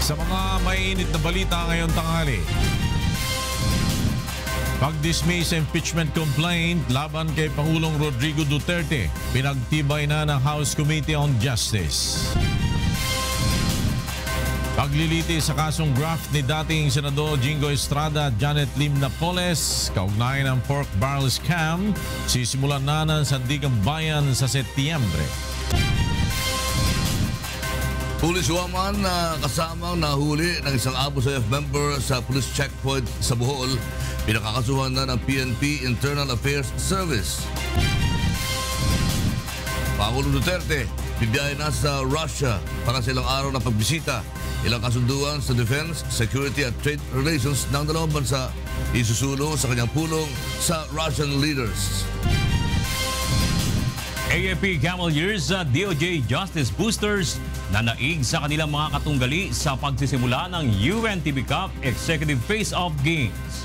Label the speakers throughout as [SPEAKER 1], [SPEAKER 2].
[SPEAKER 1] Sa mga mainit na balita ngayong tanghali, pagdismiss sa impeachment complaint laban kay Pangulong Rodrigo Duterte, pinagtibay na ng House Committee on Justice. Pagliliti sa kasong graft ni dating Senador Jingo Estrada at Janet Lim Napoles, kaugnay ng pork barrel scam, sisimulan na ng Sandigang Bayan sa Setyembre.
[SPEAKER 2] Police woman na kasamang nahuli ng isang Abu Sayyaf member sa police checkpoint sa Bohol, pinakakasuhan na ng PNP Internal Affairs Service. Pangulong Duterte, bibiyahe na sa Russia para sa ilang araw na pagbisita. Ilang kasunduan sa defense, security at trade relations ng dalawang bansa isusulong sa kanyang pulong sa Russian leaders.
[SPEAKER 3] AFP Cavaliers sa DOJ Justice Boosters na naig sa kanilang mga katunggali sa pagsisimula ng UNTV Cup Executive Face-Off Games.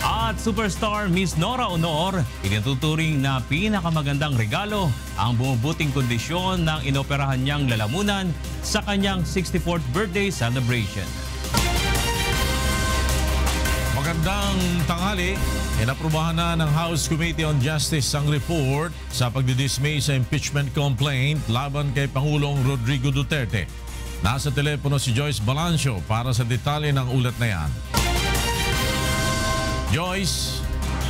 [SPEAKER 3] At superstar Miss Nora Honor, itinuturing na pinakamagandang regalo ang bumubuting kondisyon ng inoperahan niyang lalamunan sa kanyang 64th birthday celebration.
[SPEAKER 1] Magandang tanghali. Inaprubahan na ng House Committee on Justice ang report sa pagdidismiss sa impeachment complaint laban kay Pangulong Rodrigo Duterte. Nasa telepono si Joyce Balancio para sa detalye ng ulat na yan. Joyce.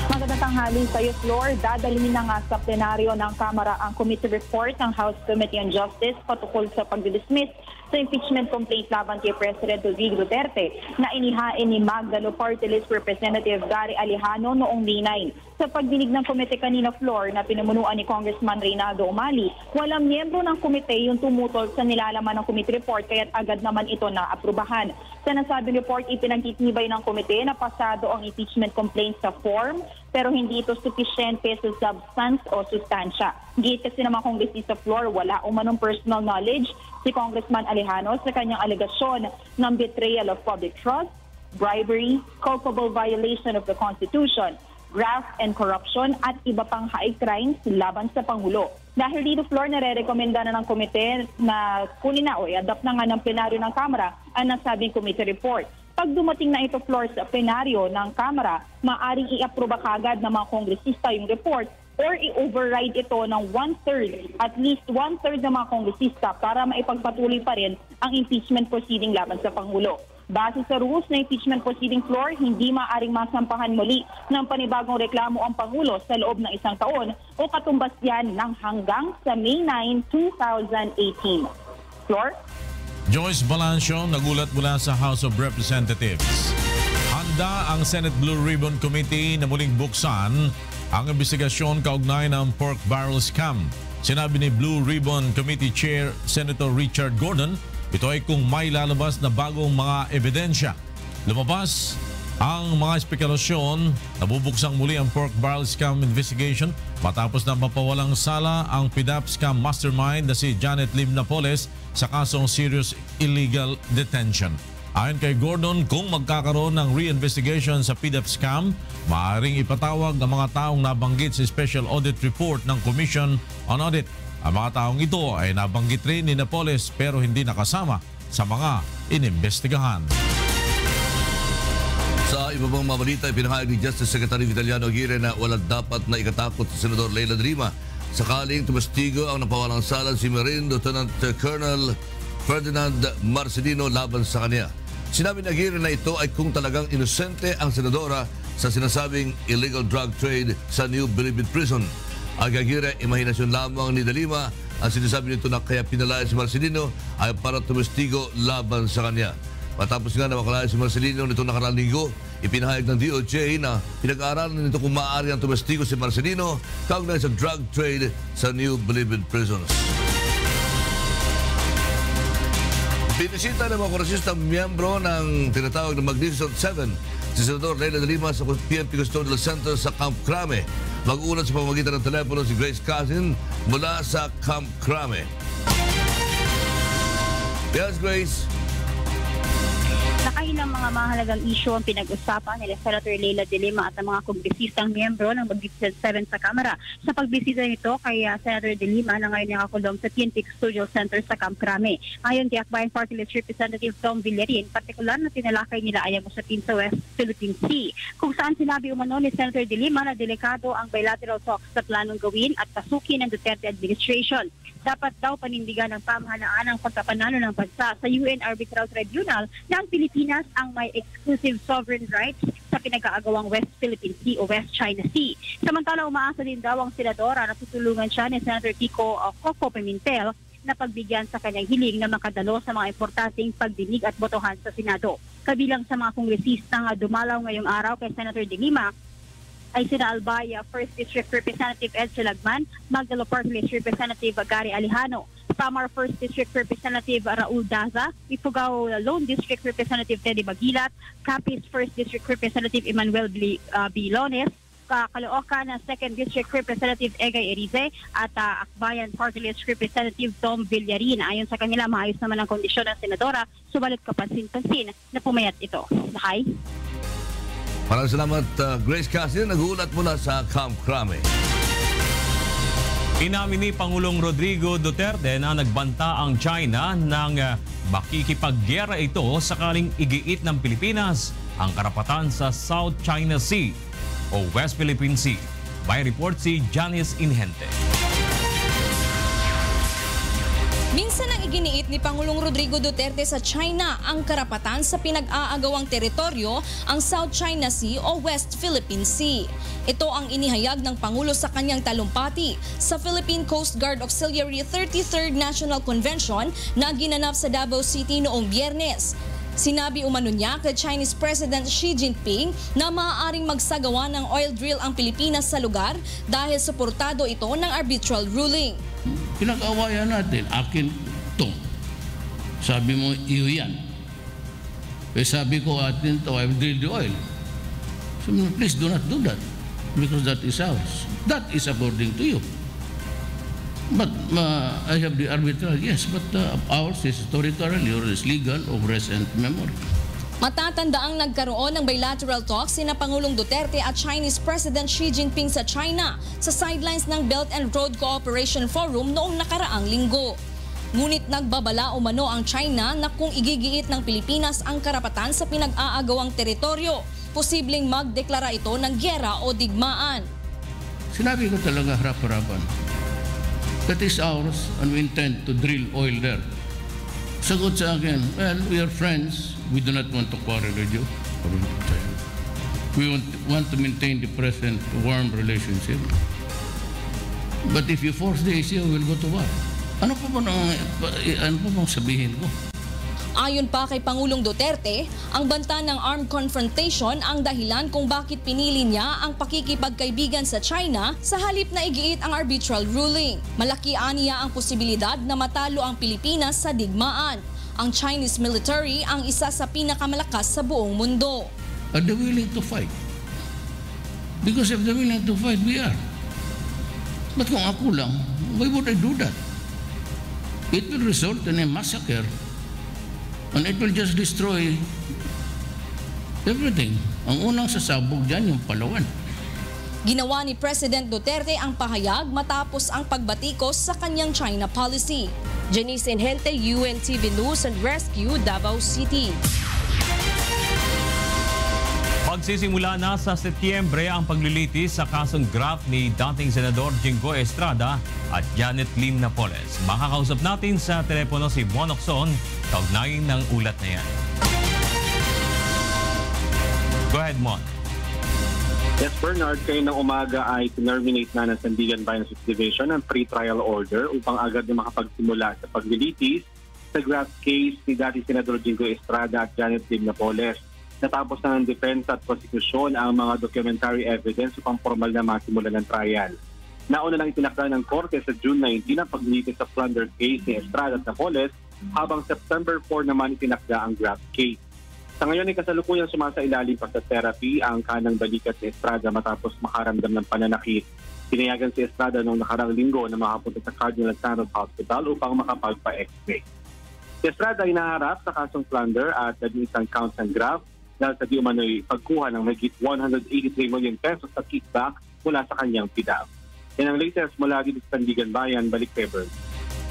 [SPEAKER 4] Magandang tanghali sa iyo, Flor. Dadalhin na nga sa plenaryo ng Kamara ang committee report ng House Committee on Justice patukol sa pagdidismiss sa impeachment complaint laban kay President Rodrigo Duterte na inihain ni Magdalo Party List Representative Gary Alejano noong May 9. Sa pagdinig ng komite kanina, Flor, na pinumunuan ni Congressman Reynaldo Umali, walang miyembro ng komite yung tumutol sa nilalaman ng committee report kaya't agad naman ito na aprubahan. Sa nasabing report, ipinagtitibay ng komite na pasado ang impeachment complaint sa form pero hindi ito sufisyente sa substance o sustansya. Gate kasi naman kongresista Flor, wala umanong personal knowledge si Congressman Alejano sa kanyang alegasyon ng betrayal of public trust, bribery, culpable violation of the Constitution, graft and corruption at iba pang high crimes laban sa Pangulo. Dahil dito, Flor, nare-rekomenda na ng komite na kunin na o i-adopt na nga ng plenaryo ng Kamara ang nasabing committee report. Pag dumating na ito, Flor, sa plenaryo ng Kamara, maaaring i-aproba kagad ng mga kongresista yung report or i-override ito ng at least one-third ng mga kongresista para maipagpatuloy pa rin ang impeachment proceeding laban sa Pangulo. Base sa rules na impeachment proceeding, Floor, hindi maaaring masampahan muli ng panibagong reklamo ang Pangulo sa loob ng isang taon o katumbas yan ng hanggang sa May 9, 2018. Floor?
[SPEAKER 1] Joyce Balancio, nagulat mula sa House of Representatives. Handa ang Senate Blue Ribbon Committee na muling buksan ang investigasyon kaugnay ng pork barrel scam. Sinabi ni Blue Ribbon Committee Chair Senator Richard Gordon, ito ay kung may lalabas na bagong mga ebidensya. Lumabas ang mga spekulasyon na bubuksang muli ang pork barrel scam investigation matapos na mapawalang sala ang PDAP scam mastermind na si Janet Lim Napoles sa kasong serious illegal detention. Ayon kay Gordon, kung magkakaroon ng re-investigation sa PDAP scam, maaaring ipatawag ang mga taong nabanggit sa Special Audit Report ng Commission on Audit. Ang mga taong ito ay nabanggit rin ni Napoles pero hindi nakasama sa mga inimbestigahan.
[SPEAKER 2] Sa iba pang mga balita, ipinahayag ni Justice Secretary Vitaliano Aguirre na wala dapat na ikatakot si Senador Leila de Lima sakaling tumastigo ang napawalang sala si Marine Lieutenant Colonel Ferdinand Marcelino laban sa kanya. Sinabi ni Aguirre na ito ay kung talagang inosente ang senadora sa sinasabing illegal drug trade sa New Bilibid Prison. Ang Aguirre, imahinasyon lamang ni de Lima ang sinasabi nito na kaya pinalaya si Marcelino ay para tumastigo laban sa kanya. Matapos nga na makalaya si Marcelino nitong nakaraang linggo, ipinahayag ng DOJ na pinag-aaralan nito kung maaari ang tumastigo si Marcelino kaugnay sa drug trade sa New Bilibid Prisons. Binisita ng mga kongresistang miyembro ng tinatawag na Magnificent Seven si Senador Leila de Lima sa PNP Custodial Center sa Camp Crame. Mag-ulat sa pamamagitan ng telepono si Grace Cousin mula sa Camp Crame. Yes, Grace.
[SPEAKER 4] Nakailang mga mahalagang isyu ang pinag-usapan nila Senator Leila de Lima at ang mga kongresistang miyembro ng Magnificent Seven sa Kamara. Sa pagbisita nito kay Senator de Lima na ngayon nakakulong sa TNT Studio Center sa Camp Crame. Ayon kay Akbayan Party List Representative Tom Villarin, partikular na tinalakay nila ay ang usapin sa West Philippine Sea, kung saan sinabi umano ni Senator de Lima na delikado ang bilateral talks na planong gawin at pasukin ng Duterte administration. Dapat daw panindigan ng pamahalaan ang pagkapanalo ng bansa sa UN Arbitral Tribunal na ang Pilipinas ang may exclusive sovereign rights sa pinag-aagawang West Philippine Sea o West China Sea. Samantala, umaasa din daw ang senadora na tutulungan siya ni Senator Coco Pimentel na pagbigyan sa kanyang hiling na makadalo sa mga importanteng pagdinig at botohan sa Senado. Kabilang sa mga kongresistang dumalaw ngayong araw kay Senator de Lima ay sina Albaya 1st District Representative Ed Lagman, Magdalo Party List Representative Gary Alejano, Samar 1st District Representative Raul Daza, Ifugao Lone District Representative Teddy Bagilat, Capiz 1st District Representative Emmanuel Bilones, Caloocan 2nd District Representative Egay Erize at Akbayan Party List Representative Tom Villarin. Ayon sa kanila, maayos naman ang kondisyon ng senadora, subalit kapansin-pansin na pumayat ito. Lakay?
[SPEAKER 2] Maraming salamat, Grace Cassidy. Nag-uulat mula sa Camp Crame.
[SPEAKER 3] Inamin ni Pangulong Rodrigo Duterte na nagbanta ang China ng makikipaggera ito sakaling igiit ng Pilipinas ang karapatan sa South China Sea o West Philippine Sea. May report si Janice Inhente.
[SPEAKER 5] Minsan ang iginiit ni Pangulong Rodrigo Duterte sa China ang karapatan sa pinag-aagawang teritoryo, ang South China Sea o West Philippine Sea. Ito ang inihayag ng Pangulo sa kanyang talumpati sa Philippine Coast Guard Auxiliary 33rd National Convention na ginanap sa Davao City noong Biyernes. Sinabi umano niya kay Chinese President Xi Jinping na maaaring magsagawa ng oil drill ang Pilipinas sa lugar dahil suportado ito ng arbitral ruling.
[SPEAKER 6] Pinag-awayan natin, akin to. Sabi mo, iyo yan. Eh sabi ko, atin to, I've drilled the oil. So, please do not do that because that is ours. That is according to you. But I have the arbitral, yes, but ours is historical, yours is legal, of recent memory.
[SPEAKER 5] Matatandaang nagkaroon ng bilateral talks sina Pangulong Duterte at Chinese President Xi Jinping sa China sa sidelines ng Belt and Road Cooperation Forum noong nakaraang linggo. Ngunit nagbabala umano ang China na kung igigiit ng Pilipinas ang karapatan sa pinag-aagawang teritoryo, posibleng magdeklara ito ng gyera o digmaan.
[SPEAKER 6] Sinabi ko talaga harap-harapan. That is ours and we intend to drill oil there. Sagot sa akin, well, we are friends. We do not want to quarrel with you. We want to maintain the present warm relationship. But if you force the issue, we'll go to war. Ano pa bang sabihin ko?
[SPEAKER 5] Ayon pa kay Pangulong Duterte, ang banta ng armed confrontation ang dahilan kung bakit pinili niya ang pakikipagkaibigan sa China sa halip na igiit ang arbitral ruling. Malaki aniya ang posibilidad na matalo ang Pilipinas sa digmaan. Ang Chinese military ang isa sa pinakamalakas sa buong mundo.
[SPEAKER 6] Are they willing to fight? Because if they're willing to fight, we are. But kung ako lang, why would I do that? It will result in a massacre. And it will just destroy everything. Ang unang sasabog dyan, yung Palawan.
[SPEAKER 5] Ginawa ni President Duterte ang pahayag matapos ang pagbatikos sa kanyang China policy. Janice Inhente, UNTV News and Rescue, Davao City.
[SPEAKER 3] Magsisimula na sa Setyembre ang paglilitis sa kasong graft ni dating Senador Jingo Estrada at Janet Lim Napoles. Makakausap natin sa telepono si Mon Ocson, kaugnay ng ulat na yan. Go ahead, Mon.
[SPEAKER 7] Yes, Bernard, kayo ng umaga ay terminate na ng Sandigan Bayan Division ang pre-trial order upang agad na makapagsimula sa paglilitis sa graft case ni dating Senador Jingo Estrada at Janet Lim Napoles. Natapos na ng depensa at prosekusyon ang mga documentary evidence upang formal na masimulan ng trial. Nauna lang itinakda ng korte sa June 19 ang paglilitis sa plunder case ni Estrada at Napoles, habang September 4 naman itinakda ang graft case. Sa ngayon ay kasalukuyang sumasailalim pa sa therapy ang kanang balikat ni Estrada matapos makaramdam ng pananakit. Pinayagan si Estrada noong nakarang linggo na makapunta sa Cardinal Santos Hospital upang makapagpa-X-ray. Si Estrada ay naharap sa kasong plunder at isang count ng graft dahil sa di umano'y pagkuha ng mahigit 183 million pesos sa kickback mula sa kanyang PDAP. Yan ang latest mula dito sa Sandigan Bayan, Balik February.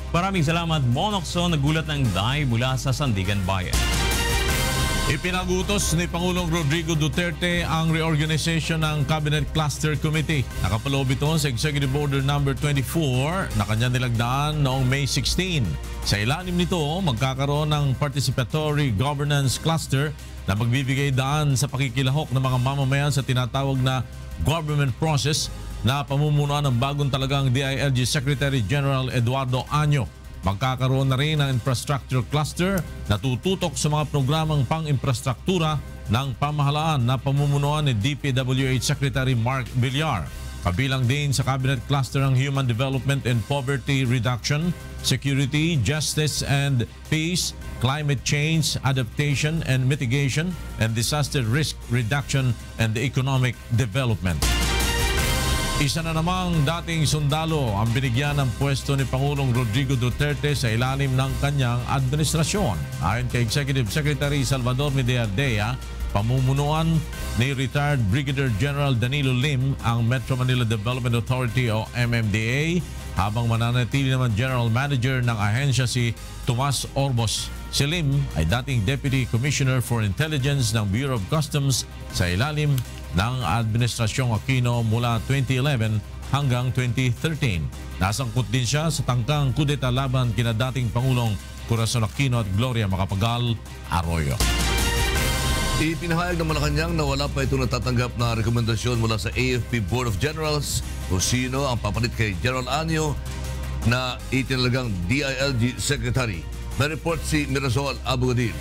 [SPEAKER 3] Maraming salamat, Monokso. Nagulat ng DAI mula sa Sandigan Bayan.
[SPEAKER 1] Ipinagutos ni Pangulong Rodrigo Duterte ang reorganization ng Cabinet Cluster Committee. Nakapaloob ito sa Executive Order No. 24 na kanya nilagdaan noong May 16. Sa ilalim nito, magkakaroon ng Participatory Governance Cluster na magbibigay daan sa pakikilahok ng mga mamamayan sa tinatawag na government process na pamumunuan ng bagong talagang DILG Secretary General Eduardo Año. Magkakaroon na rin ng infrastructure cluster na tututok sa mga programang pang-infrastruktura ng pamahalaan na pamumunuan ni DPWH Secretary Mark Villar. Kabilang din sa cabinet cluster ang Human Development and Poverty Reduction, Security, Justice and Peace, Climate Change, Adaptation and Mitigation, and Disaster Risk Reduction and Economic Development. Isa na namang dating sundalo ang binigyan ng pwesto ni Pangulong Rodrigo Duterte sa ilalim ng kanyang administrasyon. Ayon kay Executive Secretary Salvador Mediardea, pamumunuan ni retired Brigadier General Danilo Lim ang Metro Manila Development Authority o MMDA, habang mananatili naman General Manager ng ahensya si Tomas Orbos. Si Lim ay dating Deputy Commissioner for Intelligence ng Bureau of Customs sa ilalim ng Administrasyong Aquino mula 2011 hanggang 2013. Nasangkot din siya sa tangkang kudeta laban kina dating Pangulong Corazon Aquino at Gloria Macapagal Arroyo.
[SPEAKER 2] Ipinahayag ng Malacanang na wala pa ito natatanggap na rekomendasyon mula sa AFP Board of Generals kung sino ang papalit kay General Año na itinalagang DILG Secretary. May report si Mirasol Abogadil.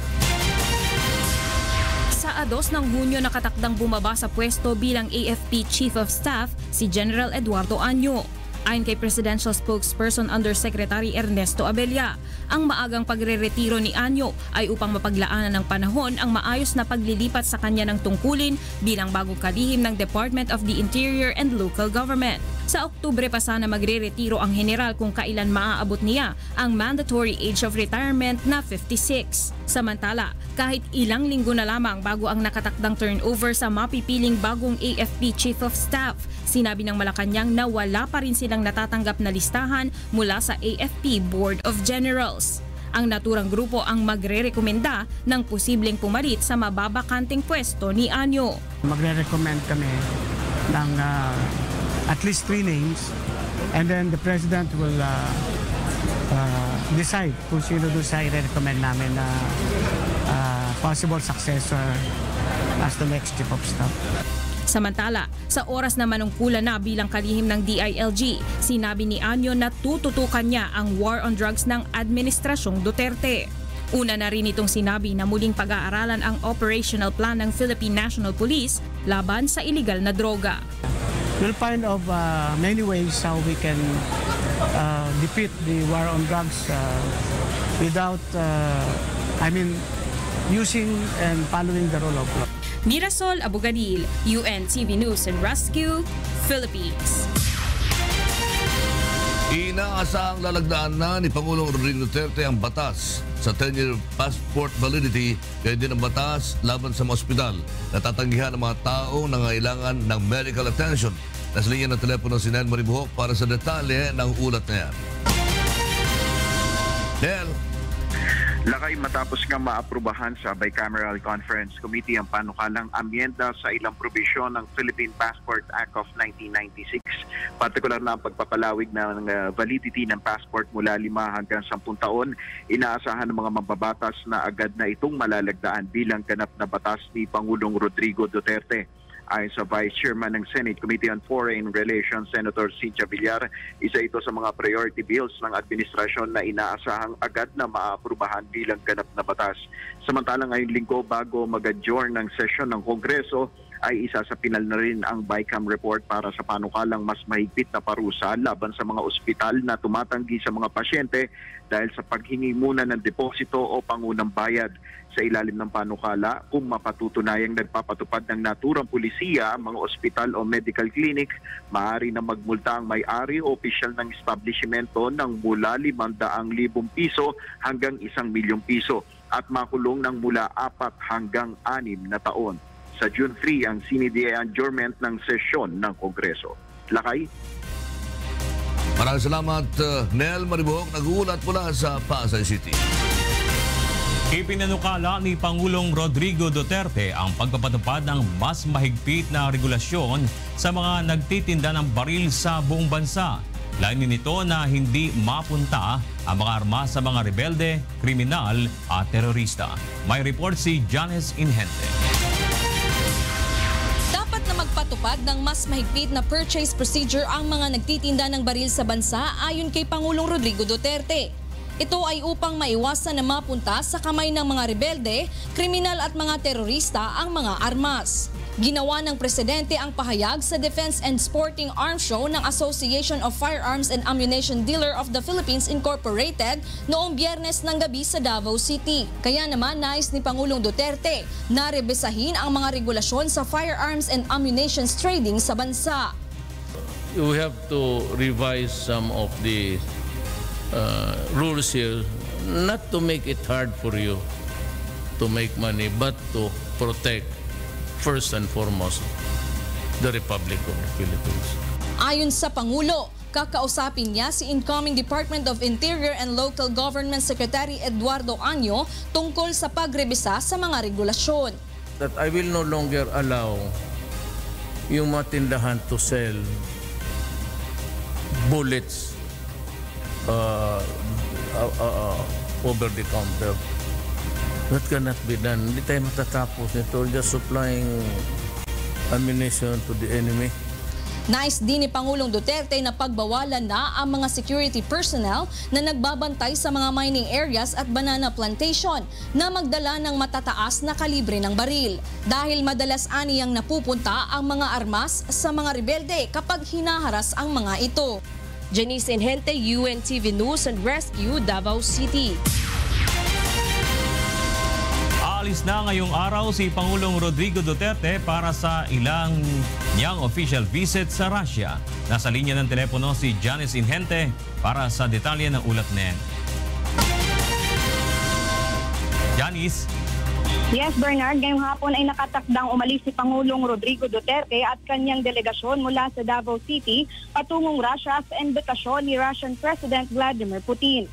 [SPEAKER 8] Sa 2 ng Hunyo nakatakdang bumaba sa pwesto bilang AFP Chief of Staff si General Eduardo Año. Ayon kay Presidential Spokesperson Undersecretary Ernesto Abella, ang maagang pagre-retiro ni Año ay upang mapaglaanan ng panahon ang maayos na paglilipat sa kanya ng tungkulin bilang bagong kalihim ng Department of the Interior and Local Government. Sa Oktubre pa sana magre-retiro ang general kung kailan maaabot niya ang mandatory age of retirement na 56. Samantala, kahit ilang linggo na lamang bago ang nakatakdang turnover sa mapipiling bagong AFP Chief of Staff, sinabi ng Malacanang na wala pa rin silang natatanggap na listahan mula sa AFP Board of Generals. Ang naturang grupo ang magre-rekomenda ng posibleng pumalit sa mababakanting pwesto ni Año.
[SPEAKER 9] Magre-recommend kami ng at least 3 names, and then the President will decide kung sino doon sa i-recommend namin na possible successor as the next Chief of Staff.
[SPEAKER 8] Samantala, sa oras na manungkulan na bilang kalihim ng DILG, sinabi ni Año na tututukan niya ang war on drugs ng Administrasyong Duterte. Una na rin itong sinabi na muling pag-aaralan ang operational plan ng Philippine National Police laban sa iligal na droga.
[SPEAKER 9] We'll find of many ways how we can defeat the war on drugs without, using and following the rule of law.
[SPEAKER 8] Mirasol Abogadil, UNTV News and Rescue, Philippines.
[SPEAKER 2] Inaasahang lalagdaan na ni Pangulong Rodrigo Duterte ang batas sa 10-year passport validity, kaya din ang batas laban sa mga ospital na tatanggihan ng mga taong nangailangan ng medical attention. Nasa linya ng telepono si Nel Maribuhok para sa detalye ng ulat na yan. Nel.
[SPEAKER 10] Lakay matapos nga maaprubahan sa Bicameral Conference Committee ang panukalang amyenda sa ilang probisyon ng Philippine Passport Act of 1996. Partikular na ang pagpapalawig ng validity ng passport mula 5 hanggang 10 taon. Inaasahan ng mga mambabatas na agad na itong malalagdaan bilang ganap na batas ni Pangulong Rodrigo Duterte. Ayon sa Vice Chairman ng Senate Committee on Foreign Relations, Senator Cynthia Villar, isa ito sa mga priority bills ng administrasyon na inaasahang agad na maaprubahan bilang ganap na batas. Samantala ngayong linggo bago mag-adjourn ng sesyon ng Kongreso, ay isa sa pinal na rin ang BICAM report para sa panukalang mas mahigpit na parusa laban sa mga ospital na tumatanggi sa mga pasyente dahil sa paghingi muna ng deposito o pangunang bayad. Sa ilalim ng panukala, kung mapatutunayang nagpapatupad ng naturang pulisiya ang mga ospital o medical clinic, maaari na magmulta ang may-ari o opisyal ng establishmento ng mula 500,000 piso hanggang 1,000,000 piso at makulong ng mula 4 hanggang 6 na taon. Sa June 3 ang sinidi adjournment ng sesyon ng Kongreso. Lakay?
[SPEAKER 2] Maraming salamat, Nel Maribuhok, nag-uulat mula sa Pasay City.
[SPEAKER 3] Ipinanukala ni Pangulong Rodrigo Duterte ang pagpapatupad ng mas mahigpit na regulasyon sa mga nagtitinda ng baril sa buong bansa. Layunin nito na hindi mapunta ang mga armas sa mga rebelde, kriminal at terorista. May report si Janice Inhente.
[SPEAKER 5] Dapat na magpatupad ng mas mahigpit na purchase procedure ang mga nagtitinda ng baril sa bansa ayon kay Pangulong Rodrigo Duterte. Ito ay upang maiwasan na mapunta sa kamay ng mga rebelde, kriminal at mga terorista ang mga armas. Ginawa ng presidente ang pahayag sa Defense and Sporting Arms Show ng Association of Firearms and Ammunition Dealer of the Philippines Incorporated noong Biyernes ng gabi sa Davao City. Kaya naman nais ni Pangulong Duterte na rebesahin ang mga regulasyon sa firearms and ammunition trading sa bansa.
[SPEAKER 6] We have to revise some of the rules here, not to make it hard for you to make money, but to protect first and foremost the Republic of the Philippines.
[SPEAKER 5] Ayon sa Pangulo, kakausapin niya si incoming Department of Interior and Local Government Secretary Eduardo Anyo tungkol sa pagrebisa sa mga regulasyon.
[SPEAKER 6] That I will no longer allow yung mga tindahan to sell bullets over the counter. That cannot be done. Hindi tayo matatapos nito. Just supplying ammunition to the enemy.
[SPEAKER 5] Nais din ni Pangulong Duterte na pagbawalan na ang mga security personnel na nagbabantay sa mga mining areas at banana plantation na magdala ng matataas na kalibre ng baril. Dahil madalas aniyang napupunta ang mga armas sa mga rebelde kapag hinaharas ang mga ito. Janice Inhente, UNTV News and Rescue, Davao City.
[SPEAKER 3] Alis na ngayong araw si Pangulong Rodrigo Duterte para sa ilang niyang official visit sa Russia. Nasa linya ng telepono si Janice Inhente para sa detalye ng ulat na yan. Janice?
[SPEAKER 4] Yes, Bernard, ngayong hapon ay nakatakdang umalis si Pangulong Rodrigo Duterte at kanyang delegasyon mula sa Davao City patungong Russia sa imbitasyon ni Russian President Vladimir Putin.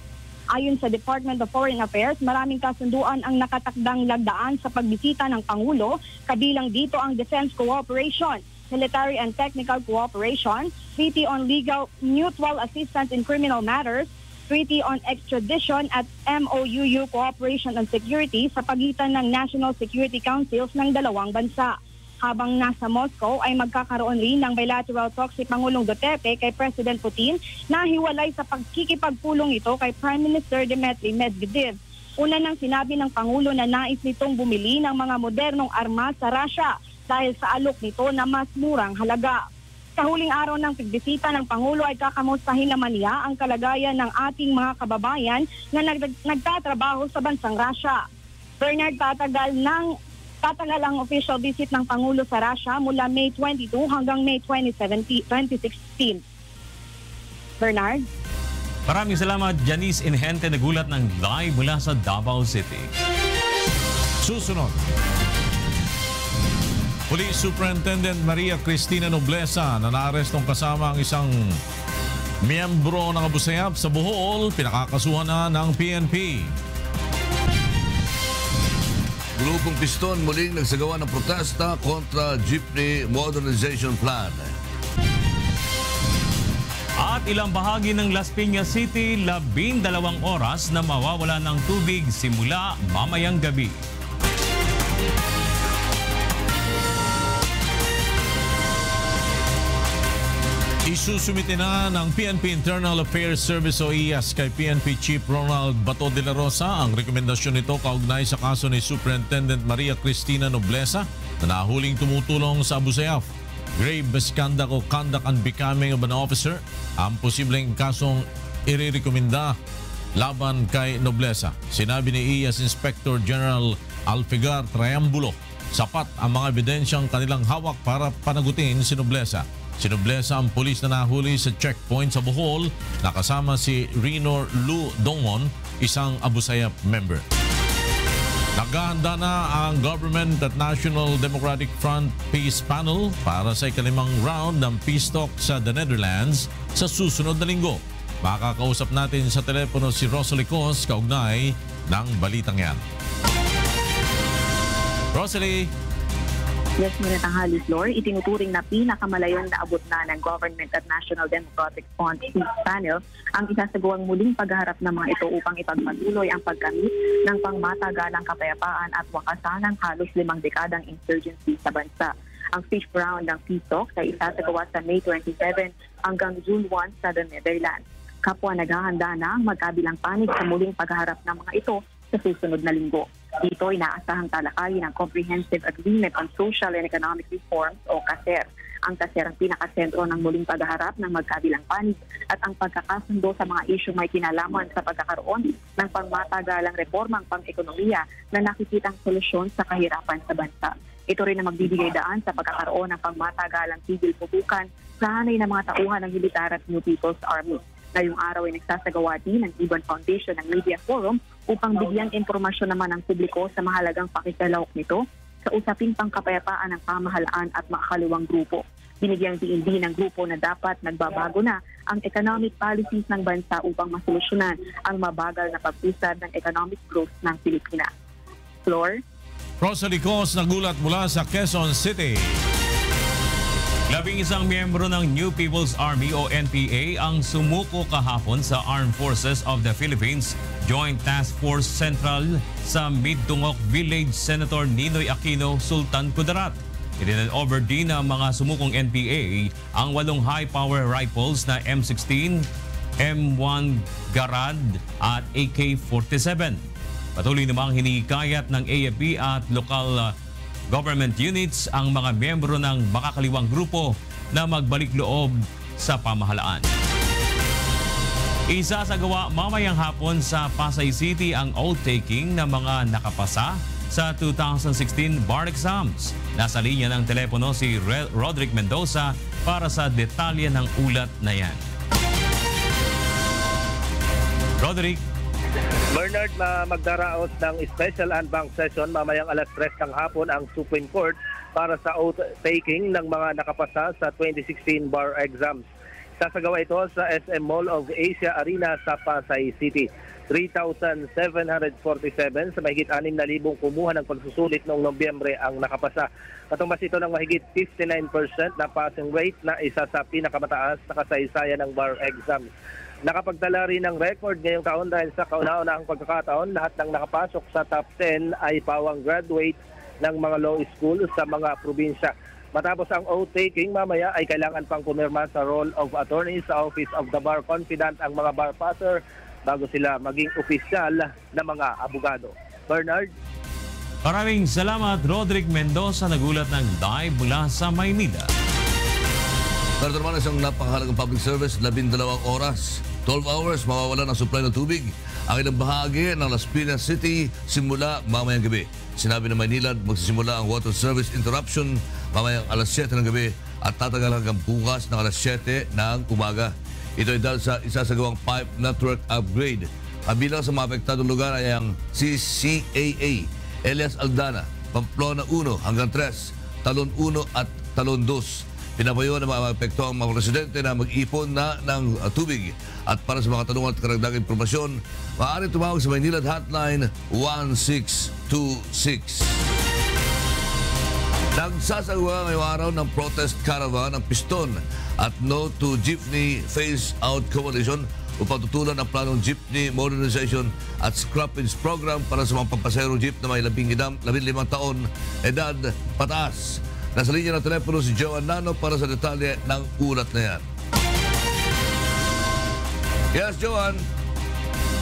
[SPEAKER 4] Ayon sa Department of Foreign Affairs, maraming kasunduan ang nakatakdang lagdaan sa pagbisita ng Pangulo, kabilang dito ang Defense Cooperation, Military and Technical Cooperation, Treaty on Legal Mutual Assistance in Criminal Matters, Treaty on Extradition at MOUU Cooperation on Security sa pagitan ng National Security Councils ng dalawang bansa. Habang nasa Moscow ay magkakaroon rin ng bilateral talks si Pangulong Duterte kay President Putin na hiwalay sa pagkikipagpulong ito kay Prime Minister Dmitry Medvedev. Una nang sinabi ng Pangulo na nais nitong bumili ng mga modernong armas sa Russia dahil sa alok nito na mas murang halaga. Sa huling araw ng pagbisita ng Pangulo ay kakamustahin naman niya ang kalagayan ng ating mga kababayan na nagtatrabaho sa bansang Russia. Bernard, tatagal ang official visit ng Pangulo sa Russia mula May 22 hanggang May 2016. Bernard?
[SPEAKER 3] Maraming salamat, Janice Inhente, nagulat ng live mula sa Davao City.
[SPEAKER 1] Susunod. Police Superintendent Maria Cristina Nobleza na naarestong kasama ang isang miyembro ng Abu Sayyaf sa Bohol, pinakakasuhan na ng PNP.
[SPEAKER 2] Grupong Piston muling nagsagawa ng protesta kontra Jeepney Modernization Plan.
[SPEAKER 3] At ilang bahagi ng Las Piñas City, 12 oras na mawawala ng tubig simula mamayang gabi.
[SPEAKER 1] Isusumite na ng PNP Internal Affairs Service o IAS kay PNP Chief Ronald Bato de la Rosa ang rekomendasyon nito kaugnay sa kaso ni Superintendent Maria Cristina Nobleza na nahuling tumutulong sa Abu Sayyaf grave misconduct o conduct unbecoming of an officer ang posibleng kasong irerekomenda laban kay Nobleza. Sinabi ni IAS Inspector General Alfigar Triambulo, sapat ang mga ebidensyang kanilang hawak para panagutin si Nobleza. Si Nobleza ang pulis na nahuli sa checkpoint sa Bohol, nakasama si Rino Lu Dongon, isang Abu Sayyaf member. Naghahanda na ang Government at National Democratic Front Peace Panel para sa ikalimang round ng peace talk sa the Netherlands sa susunod na linggo. Makakausap natin sa telepono si Rosalie Cos kaugnay ng balitang yan. Rosalie.
[SPEAKER 4] Yes, muna tanghali, Flor. Itinuturing na pinakamalayong naabot na ng Government at National Democratic Front Peace Panel ang isasagawang muling paghaharap ng mga ito upang ipagpatuloy ang pagkamit ng pangmatagalang kapayapaan at wakasan ng halos 5 dekadang insurgency sa bansa. Ang 5th round ng peace talks ay isasagawa sa May 27 hanggang June 1 sa the Netherlands. Kapwa naghahanda na ang magkabilang panig sa muling paghaharap ng mga ito sa susunod na linggo. Dito inaasahang talakayin ang Comprehensive Agreement on Social and Economic Reforms o CASER. Ang CASER ang pinakasentro ng muling paghaharap ng magkabilang panig at ang pagkakasundo sa mga isyong may kinalaman sa pagkakaroon ng pangmatagalang reformang pang-ekonomiya na nakikitang solusyon sa kahirapan sa bansa. Ito rin ang magbibigay daan sa pagkakaroon ng pangmatagalang tigil pupukan sa hanay ng mga tauhan ng militar at New People's Army. Ngayong araw ay nagsasagawa din ng Ibon Foundation ng Media Forum upang bigyan impormasyon naman ng publiko sa mahalagang pakikihalahok nito sa usaping pangkapayapaan ng pamahalaan at makakaliwang grupo. Binigyang diin din ng grupo na dapat nagbabago na ang economic policies ng bansa upang masolusyonan ang mabagal na pag-usad ng economic growth ng Pilipinas. Floor?
[SPEAKER 1] Rosalie Cos nagulat mula sa Quezon City.
[SPEAKER 3] 11 miyembro ng New People's Army o NPA ang sumuko kahapon sa Armed Forces of the Philippines Joint Task Force Central sa Midtungok Village. Senator Ninoy Aquino, Sultan Kudarat. Itinanover din ng mga sumukong NPA ang 8 high-power rifles na M16, M1 Garand at AK-47. Patuloy namang hinikayat ng AFP at lokal government units ang mga miyembro ng makakaliwang grupo na magbalik loob sa pamahalaan. Isasagawa mamayang hapon sa Pasay City ang oath-taking ng mga nakapasa sa 2016 bar exams. Nasa linya ng telepono si Roderick Mendoza para sa detalye ng ulat na yan. Roderick.
[SPEAKER 11] Bernard, magdaraos ng special and bank session mamayang alas 3 ng hapon ang Supreme Court para sa oath-taking ng mga nakapasa sa 2016 bar exams. Sasagawa ito sa SM Mall of Asia Arena sa Pasay City. 3,747 sa mahigit 6,000 kumuha ng pagsusulit noong Nobyembre ang nakapasa. Katumbas ito ng mahigit 59% na passing rate na isa sa pinakamataas na kasaysayan ng bar exams. Nakapagtala rin ng record ngayong taon dahil sa kauna-unahang pagkakataon, lahat ng nakapasok sa top 10 ay pawang graduate ng mga law school sa mga probinsya. Matapos ang oath-taking, mamaya ay kailangan pang pumirma sa Roll of Attorney sa Office of the Bar Confidant ang mga bar passer bago sila maging opisyal na mga abogado. Bernard?
[SPEAKER 3] Maraming salamat, Roderick Mendoza, nagulat ng live mula sa Maynila.
[SPEAKER 2] Pero naman isang napakahalagang public service, 12 oras, 12 hours, mawawala ng supply ng tubig ang ilang bahagi ng Las Piñas City simula mamayang gabi. Sinabi ng Maynilad, magsisimula ang water service interruption mamayang alas 7 ng gabi at tatagal hanggang bukas ng alas 7 ng umaga. Ito ay dahil sa isasagawang pipe network upgrade. Kabilang sa mga apektadong lugar ay ang CCAA, Elias Aldana, Pamplona 1 hanggang 3, Talon 1 at Talon 2. Pinapayo na maapekto ang mga residente na mag-ipon na ng tubig. At para sa mga tanungan at karagdagang impormasyon, maaari tumawag sa Maynilad Hotline 1626. Nagsasagawa ngayong araw ng protest caravan ng Piston at No to Jeepney Phase Out Coalition upang tutulan ang planong jeepney modernization at scrappage program para sa mga pampaserong jeep na may 15 taon edad pataas. Nasa linya ng telepono si Joan Nano para sa detalye ng ulat na yan. Yes, Joan.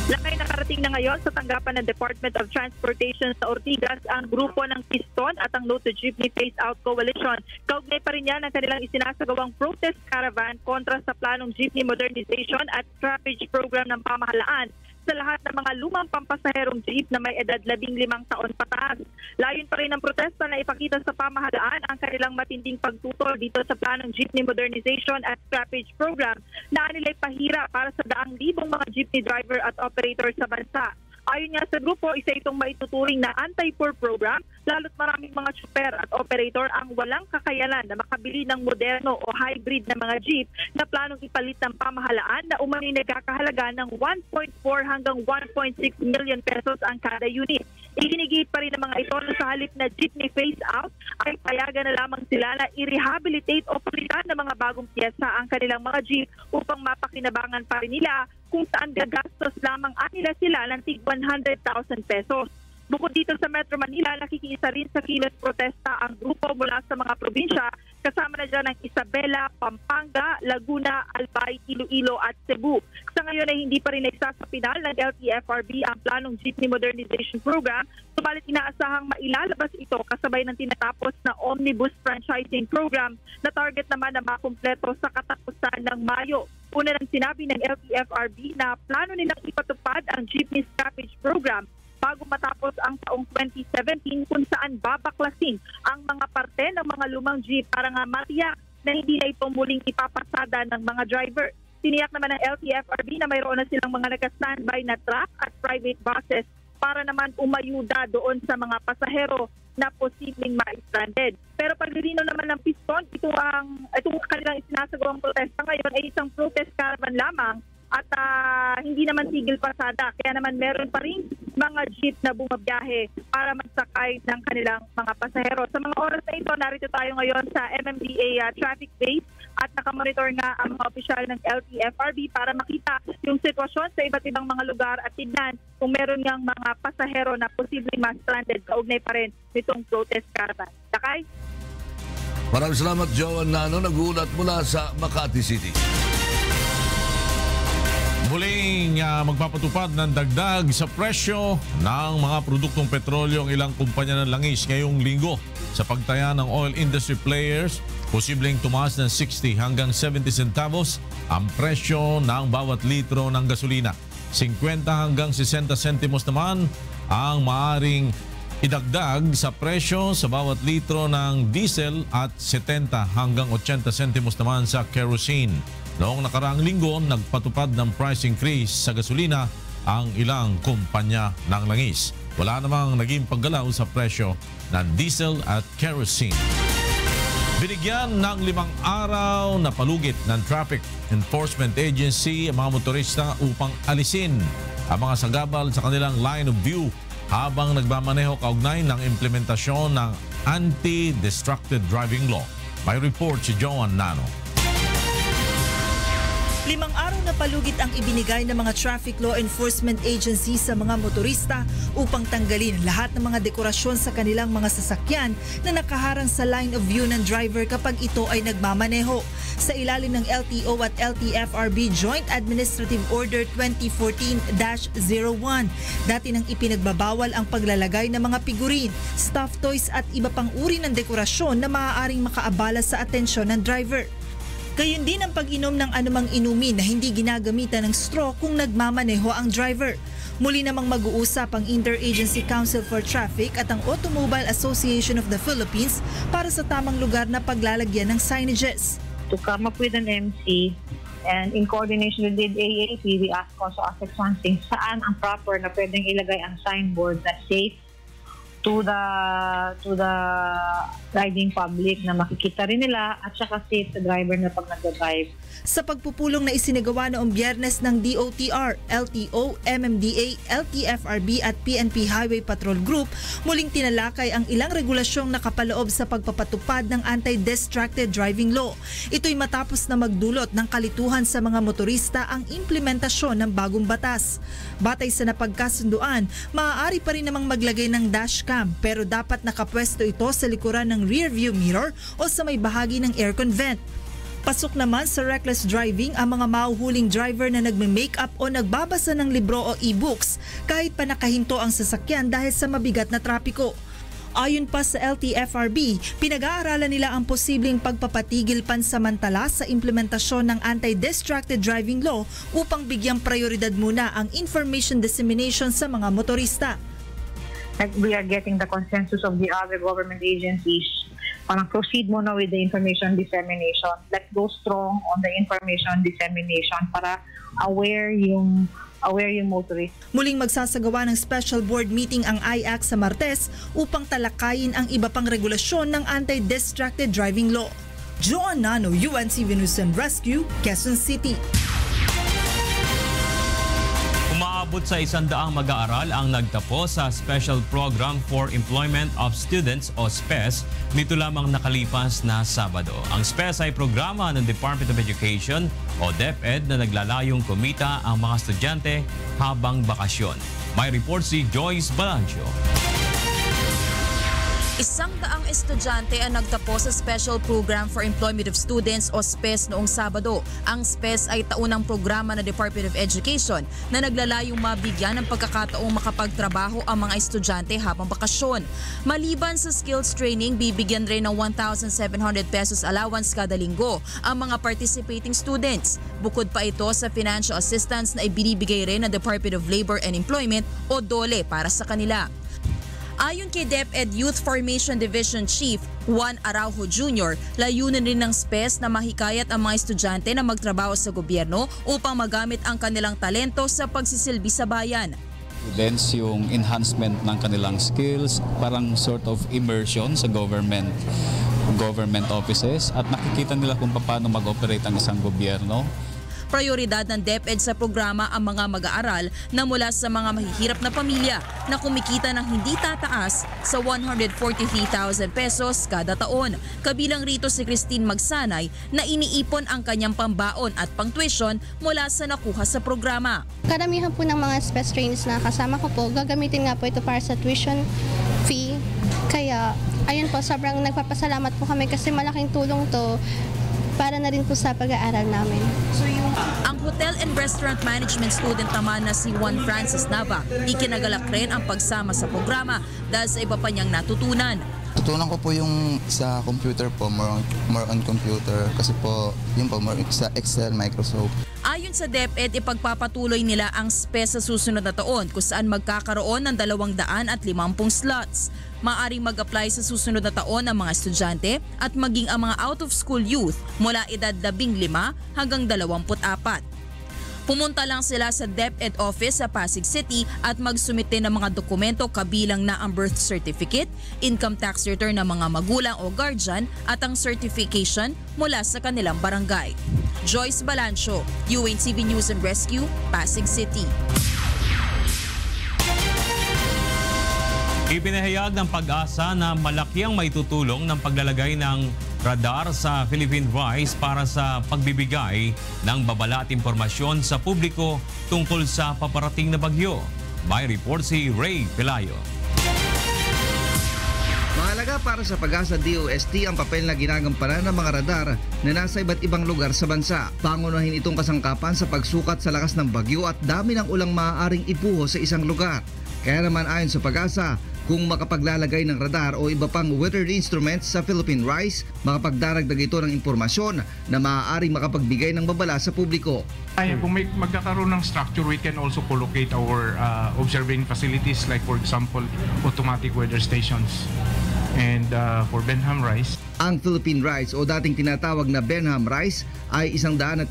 [SPEAKER 12] Lakay nakarating na ngayon sa tanggapan ng Department of Transportation sa Ortigas ang grupo ng Piston at ang No to Jeepney Phase Out Coalition. Kaugnay pa rin yan ang kanilang isinasagawang protest caravan kontra sa planong jeepney modernization at scrappage program ng pamahalaan sa lahat ng mga lumang pampasaherong jeep na may edad 15 taon pataas. Layon pa rin ang protesta na ipakita sa pamahalaan ang kanilang matinding pagtutol dito sa planong jeepney modernization at scrappage program na nila'y pahira para sa daang libong mga jeepney driver at operator sa bansa. Ayon nga sa grupo, isa itong maituturing na anti-poor program, lalo't maraming mga tsuper at operator ang walang kakayanan na makabili ng moderno o hybrid na mga jeep na planong ipalit ng pamahalaan na umano'y nagkakahalaga ng 1.4 hanggang 1.6 million pesos ang kada unit. Iginigit pa rin ng mga ito na sa halip na jeepney phase out ay payagan na lamang sila na i-rehabilitate o palitan ng mga bagong piyesa ang kanilang mga jeep upang mapakinabangan pa rin nila kung saan gagastos lamang anila sila ng tig 100,000 pesos. Bukod dito sa Metro Manila, nakikiisa rin sa kilos protesta ang grupo mula sa mga probinsya, kasama na dyan ang Isabela, Pampanga, Laguna, Albay, Iloilo at Cebu. Sa ngayon ay hindi pa rin naisa sa pinal ng LTFRB ang planong jeepney modernization program, subalit inaasahang mailalabas ito kasabay ng tinatapos na omnibus franchising program na target naman na makumpleto sa katapusan ng Mayo. Una nang sinabi ng LTFRB na plano nilang ipatupad ang jeepney scrappage program bago matapos ang taong 2017 kung saan babaklasin ang mga parte ng mga lumang jeep para nga matiyak na hindi na ito muling ipapasada ng mga driver. Tiniyak naman ng LTFRB na mayroon na silang mga naka-standby na truck at private buses para naman umayuda doon sa mga pasahero na posibleng ma-stranded. Pero paglilinaw naman ng Piston, itong kanilang isinasagawang protesta ngayon ay isang protest caravan lamang at hindi naman tigil pasada. Kaya naman meron pa rin mga jeep na bumabiyahe para magsakay ng kanilang mga pasahero. Sa mga oras na ito, narito tayo ngayon sa MMDA traffic base at nakamonitor nga ang mga opisyal ng LTFRB para makita yung sitwasyon sa iba't ibang mga lugar at tignan kung meron ngang mga pasahero na posibleng ma-stranded. Kaugnay pa rin nitong protest caravan. Takay?
[SPEAKER 2] Maraming salamat, Joan Nano, nagulat mula sa Makati City.
[SPEAKER 1] Muling magpapatupad ng dagdag sa presyo ng mga produktong petrolyo ang ilang kumpanya ng langis ngayong linggo. Sa pagtaya ng oil industry players, posibleng tumaas ng 60 hanggang 70 centavos ang presyo ng bawat litro ng gasolina. 50 hanggang 60 sentimos naman ang maaring idagdag sa presyo sa bawat litro ng diesel at 70 hanggang 80 sentimos naman sa kerosene. Noong nakaraang linggo, nagpatupad ng price increase sa gasolina ang ilang kumpanya ng langis. Wala namang naging paggalaw sa presyo ng diesel at kerosene. Binigyan ng 5 araw na palugit ng Traffic Enforcement Agency ang mga motorista upang alisin ang mga sagabal sa kanilang line of view habang nagmamaneho kaugnay ng implementasyon ng Anti-Distracted Driving Law. May report si Joan Nano.
[SPEAKER 13] 5 araw na palugit ang ibinigay ng mga Traffic Law Enforcement Agency sa mga motorista upang tanggalin lahat ng mga dekorasyon sa kanilang mga sasakyan na nakaharang sa line of view ng driver kapag ito ay nagmamaneho. Sa ilalim ng LTO at LTFRB Joint Administrative Order 2014-01, dati nang ipinagbabawal ang paglalagay ng mga figurin, stuffed toys at iba pang uri ng dekorasyon na maaaring makaabala sa atensyon ng driver. Gayun din ang pag-inom ng anumang inumin na hindi ginagamitan ng straw kung nagmamaneho ang driver. Muli namang mag-uusap ang Interagency Council for Traffic at ang Automobile Association of the Philippines para sa tamang lugar na paglalagyan ng signages.
[SPEAKER 14] To come up with an MC and in coordination with the AAP, we ask also Asset Swansing saan ang proper na pwedeng ilagay ang signboard na safe to the riding public na makikita rin nila at saka safe sa driver na pag nag-drive.
[SPEAKER 13] Sa pagpupulong na isinagawa noong Biyernes ng DOTR, LTO, MMDA, LTFRB at PNP Highway Patrol Group, muling tinalakay ang ilang regulasyong nakapaloob sa pagpapatupad ng Anti-Distracted Driving Law. Ito'y matapos na magdulot ng kalituhan sa mga motorista ang implementasyon ng bagong batas. Batay sa napagkasunduan, maaari pa rin namang maglagay ng dashcam pero dapat nakapwesto ito sa likuran ng rear view mirror o sa may bahagi ng aircon vent. Pasok naman sa reckless driving ang mga mahuhuling driver na nagme-makeup o nagbabasa ng libro o e-books kahit pa nakahinto ang sasakyan dahil sa mabigat na trapiko. Ayon pa sa LTFRB, pinag-aaralan nila ang posibleng pagpapatigil pansamantala sa implementasyon ng Anti-Distracted Driving Law upang bigyang prioridad muna ang information dissemination sa mga motorista.
[SPEAKER 14] We are getting the consensus of the other government agencies. Parang proceed muna with the information dissemination. Let's go strong on the information dissemination para aware yung motorist.
[SPEAKER 13] Muling magsasagawa ng special board meeting ang IAC sa Martes upang talakayin ang iba pang regulasyon ng Anti-Distracted Driving Law. Joan Nano, UNTV News and Rescue, Quezon City.
[SPEAKER 3] Umaabot sa 100 mag-aaral ang nagtapos sa Special Program for Employment of Students o SPES nito lamang nakalipas na Sabado. Ang SPES ay programa ng Department of Education o DepEd na naglalayong kumita ang mga estudyante habang bakasyon. May report si Joyce Balancio.
[SPEAKER 5] 100 estudyante ang nagtapos sa Special Program for Employment of Students o SPES noong Sabado. Ang SPES ay taunang programa ng Department of Education na naglalayong mabigyan ng pagkakataong makapagtrabaho ang mga estudyante habang bakasyon. Maliban sa skills training, bibigyan rin ng 1,700 pesos allowance kada linggo ang mga participating students. Bukod pa ito sa financial assistance na ibinibigay rin ng Department of Labor and Employment o DOLE para sa kanila. Ayon kay DepEd Youth Formation Division Chief Juan Araujo Jr., layunin rin ng SPES na mahikayat ang mga estudyante na magtrabaho sa gobyerno upang magamit ang kanilang talento sa pagsisilbi sa bayan.
[SPEAKER 15] Students yung enhancement ng kanilang skills, parang sort of immersion sa government offices at nakikita nila kung paano mag-operate ang isang gobyerno.
[SPEAKER 5] Prioridad ng DepEd sa programa ang mga mag-aaral na mula sa mga mahihirap na pamilya na kumikita ng hindi tataas sa 143,000 pesos kada taon. Kabilang rito si Christine Magsanay na iniipon ang kanyang pambaon at pang-tuition mula sa nakuha sa programa.
[SPEAKER 16] Karamihan po ng mga SPES trainees na kasama ko po, gagamitin nga po ito para sa tuition fee. Kaya ayun po, sobrang nagpapasalamat po kami kasi malaking tulong to para na rin po sa pag-aaral namin.
[SPEAKER 5] Ang Hotel and Restaurant Management student naman na si Juan Francis Nava, ikinagalak rin ang pagsama sa programa dahil sa iba pa niyang natutunan.
[SPEAKER 17] Tutunan ko po yung sa computer po, more on computer kasi po yung po more sa Excel, Microsoft.
[SPEAKER 5] Ayon sa DepEd, ipagpapatuloy nila ang SPES sa susunod na taon kung saan magkakaroon ng 250 slots. Maaring mag-apply sa susunod na taon ang mga estudyante at maging ang mga out-of-school youth mula edad 15 hanggang 24. Pumunta lang sila sa DepEd office sa Pasig City at magsumite ng mga dokumento kabilang na ang birth certificate, income tax return ng mga magulang o guardian at ang certification mula sa kanilang barangay. Joyce Balancio, UNTV News and Rescue, Pasig City.
[SPEAKER 3] Ipinahayag ng Pag-asa na malaki ang maitutulong ng paglalagay ng radar sa Philippine Rise para sa pagbibigay ng babala at impormasyon sa publiko tungkol sa paparating na bagyo. May report si Ray Pelayo.
[SPEAKER 18] Mahalaga para sa Pag-asa DOST ang papel na ginagampanan ng mga radar na nasa iba't ibang lugar sa bansa. Pangunahin itong kasangkapan sa pagsukat sa lakas ng bagyo at dami ng ulang maaaring ipuho sa isang lugar. Kaya naman ayon sa Pag-asa, kung makapaglalagay ng radar o iba pang weather instruments sa Philippine Rise, makapagdaragdag ito ng impormasyon na maaaring makapagbigay ng babala sa publiko.
[SPEAKER 19] Kung may magkakaroon ng structure, we can also collocate our observing facilities like for example, automatic weather stations. And for Benham Rise,
[SPEAKER 18] ang Philippine Rise o dating tinatawag na Benham Rise ay 160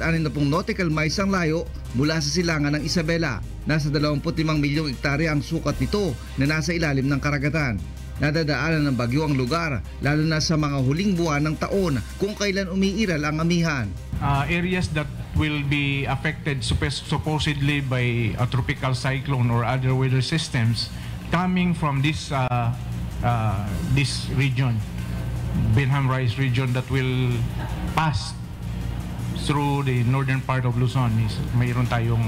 [SPEAKER 18] nautical miles ang layo mula sa silangan ng Isabela. Nasa 25 milyong hektarya ang sukat nito na nasa ilalim ng karagatan. Nadadaanan ng bagyo ang lugar, lalo na sa mga huling buwan ng taon kung kailan umiiral ang amihan.
[SPEAKER 19] Areas that will be affected supposedly by a tropical cyclone or other weather systems coming from this region, Benham Rise region that will pass through the northern part of Luzon. Mayroon tayong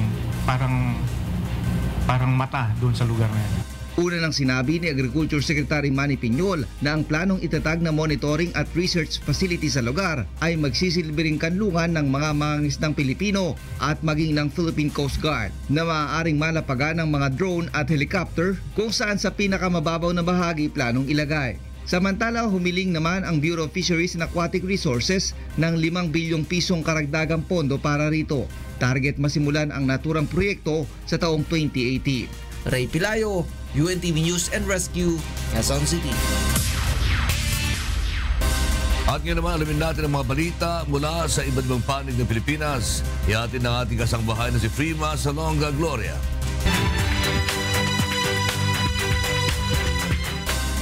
[SPEAKER 19] parang mata doon sa lugar na yan.
[SPEAKER 18] Una nang sinabi ni Agriculture Secretary Manny Piñol na ang planong itatag na monitoring at research facility sa lugar ay magsisilbing kanlungan ng mga mangingisdang Pilipino at maging ng Philippine Coast Guard na maaaring malapagan ng mga drone at helicopter kung saan sa pinakamababaw na bahagi planong ilagay. Samantala, humiling naman ang Bureau of Fisheries and Aquatic Resources ng 5 bilyong pisong karagdagang pondo para rito. Target masimulan ang naturang proyekto sa taong 2018.
[SPEAKER 20] Ray Pilayo, UNTV News and Rescue, Quezon City.
[SPEAKER 2] At ngayon naman, alamin natin ang mga balita mula sa iba't ibang panig ng Pilipinas. Ihatid ng ating kasangbahay na si Frima Salonga Gloria.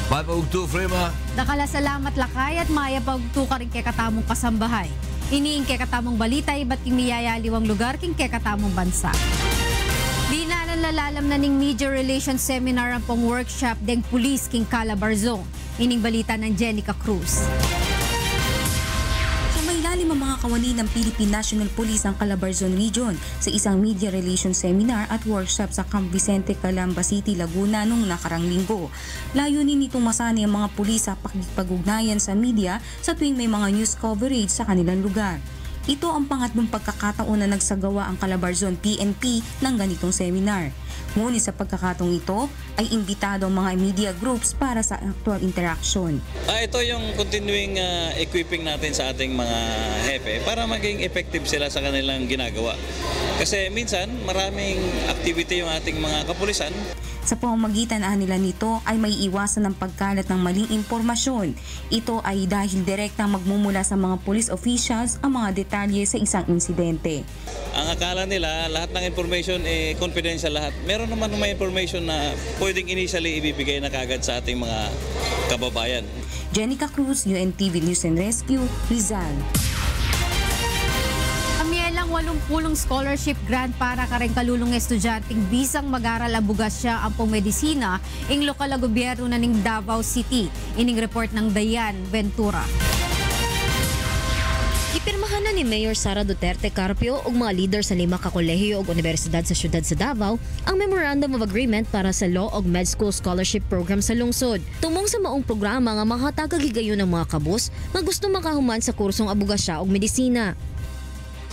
[SPEAKER 2] Pagpagugto, Frima.
[SPEAKER 21] Dakala salamat lakay at maya pagugto ka rin kay katamong kasambahay. Iniing kay katamong balita, iba't kimiyayaliwang lugar king kay katamong bansa. Di na nalalalam na ning Media Relations Seminar ang pong workshop deng Police king Calabarzon. Ining balita ng Jenica Cruz.
[SPEAKER 22] Sumailalim ang mga kawani ng Philippine National Police ang Calabarzon Region sa isang Media Relations Seminar at workshop sa Camp Vicente, Calamba City, Laguna noong nakarang linggo. Layunin nitong masanay ang mga pulis sa pakikipag-ugnayan sa media sa tuwing may mga news coverage sa kanilang lugar. Ito ang pangatlong pagkakataon na nagsagawa ang Calabarzon PNP ng ganitong seminar. Ngunit sa pagkakataong ito ay imbitado ang mga media groups para sa actual interaction.
[SPEAKER 23] Ito yung continuing equipping natin sa ating mga hepe para maging effective sila sa kanilang ginagawa. Kasi minsan maraming activity yung ating mga kapulisan.
[SPEAKER 22] Sa pamamagitan nila nito ay may iwasan ng pagkalat ng maling impormasyon. Ito ay dahil direktang magmumula sa mga police officials ang mga detalye sa isang insidente.
[SPEAKER 23] Ang akala nila lahat ng information confidential lahat. Meron naman may information na pwedeng initially ibibigay na kagad sa ating mga kababayan.
[SPEAKER 22] Jenica Cruz, UNTV News and Rescue, Rizal.
[SPEAKER 21] Amielang 80 scholarship grant para kareng kalulong estudyanteng bisang mag-aral abugas siya ang medisina ing lokal na gobyerno na ning Davao City. Ining report ng Dayan Ventura.
[SPEAKER 24] Ipirmahan na ni Mayor Sara Duterte Carpio ug mga leader sa 5 ka kolehiyo ug universidad sa syudad sa Davao ang Memorandum of Agreement para sa Law ug Med School Scholarship Program sa lungsod. Tumong sa maong programa nga makatagagigayon ng mga kabus nga gusto makahuman sa kursong abugasya ug medisina.